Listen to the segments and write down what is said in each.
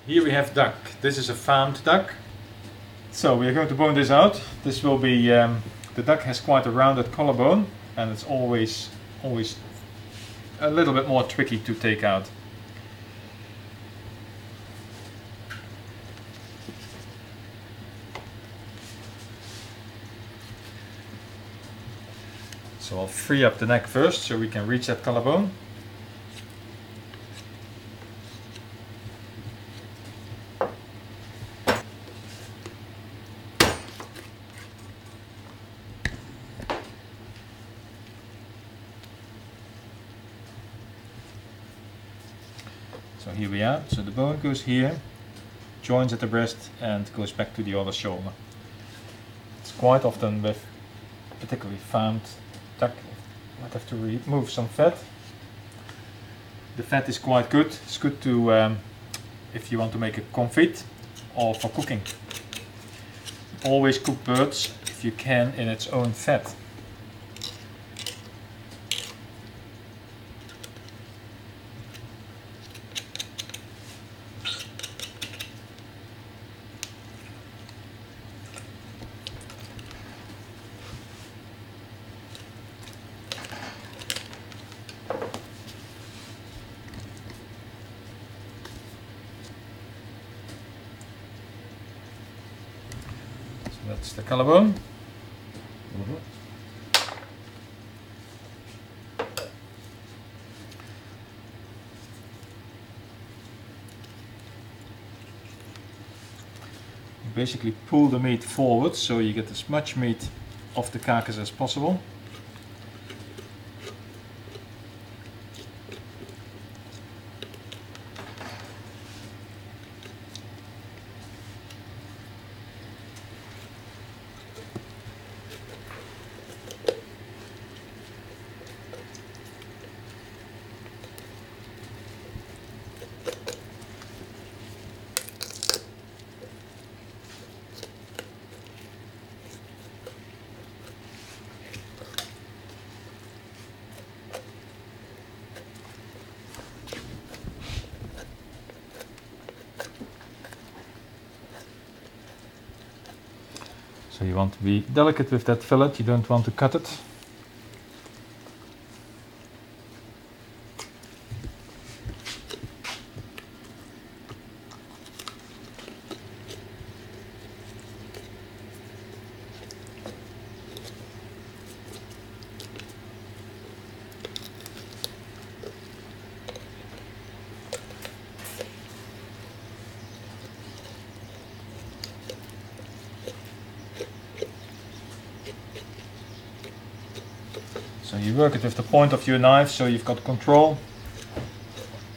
Here we have duck. This is a farmed duck. So we are going to bone this out. This will be, the duck has quite a rounded collarbone and it's always a little bit more tricky to take out. So I'll free up the neck first so we can reach that collarbone. So here we are, so the bone goes here, joins at the breast and goes back to the other shoulder. It's quite often with particularly farmed duck, you might have to remove some fat. The fat is quite good, it's good to, if you want to make a confit or for cooking. Always cook birds, if you can, in its own fat. That's the collarbone. You basically pull the meat forward so you get as much meat off the carcass as possible. So you want to be delicate with that fillet, you don't want to cut it. So you work it with the point of your knife so you've got control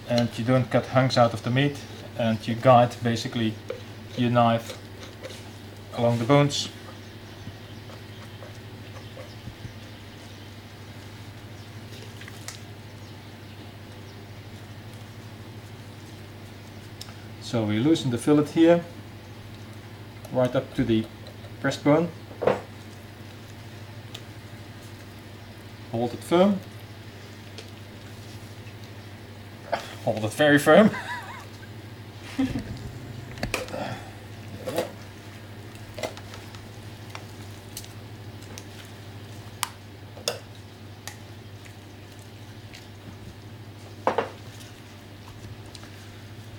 and you don't cut hunks out of the meat, and you guide basically your knife along the bones. So we loosen the fillet here, right up to the breastbone. Hold it firm. Hold it very firm.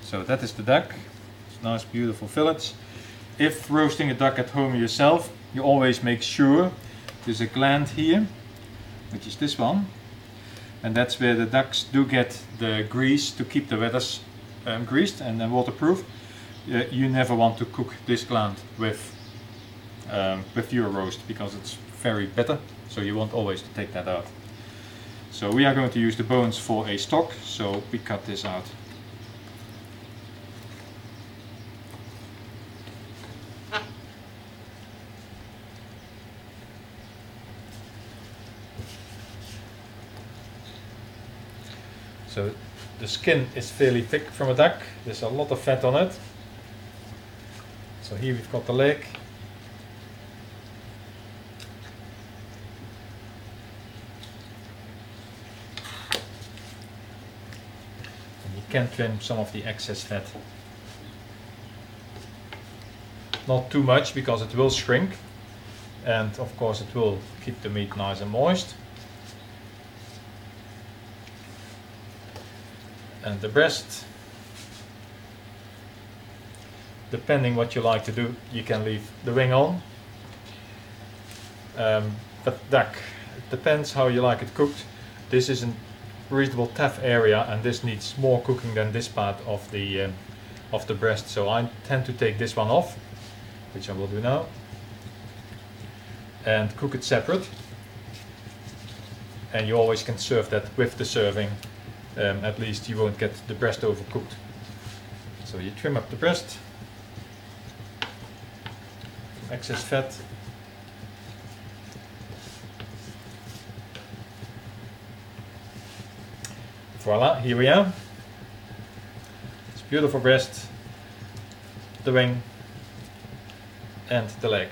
So that is the duck. It's nice, beautiful fillets. If roasting a duck at home yourself, you always make sure there's a gland here, which is this one, and that's where the ducks do get the grease to keep the feathers greased and then waterproof. You never want to cook this gland with your roast because it's very bitter, so you want always to take that out. So we are going to use the bones for a stock, so we cut this out. So the skin is fairly thick from a duck, there's a lot of fat on it. So here we've got the leg. And you can trim some of the excess fat. not too much because it will shrink, and of course it will keep the meat nice and moist. And the breast, depending what you like to do, you can leave the wing on. But duck, it depends how you like it cooked. This is a reasonable tough area, and this needs more cooking than this part of the breast. So I tend to take this one off, which I will do now, and cook it separate. And you always can serve that with the serving. At least you won't get the breast overcooked. So you trim up the breast, excess fat. Voila, here we are. It's beautiful breast, the wing and the leg.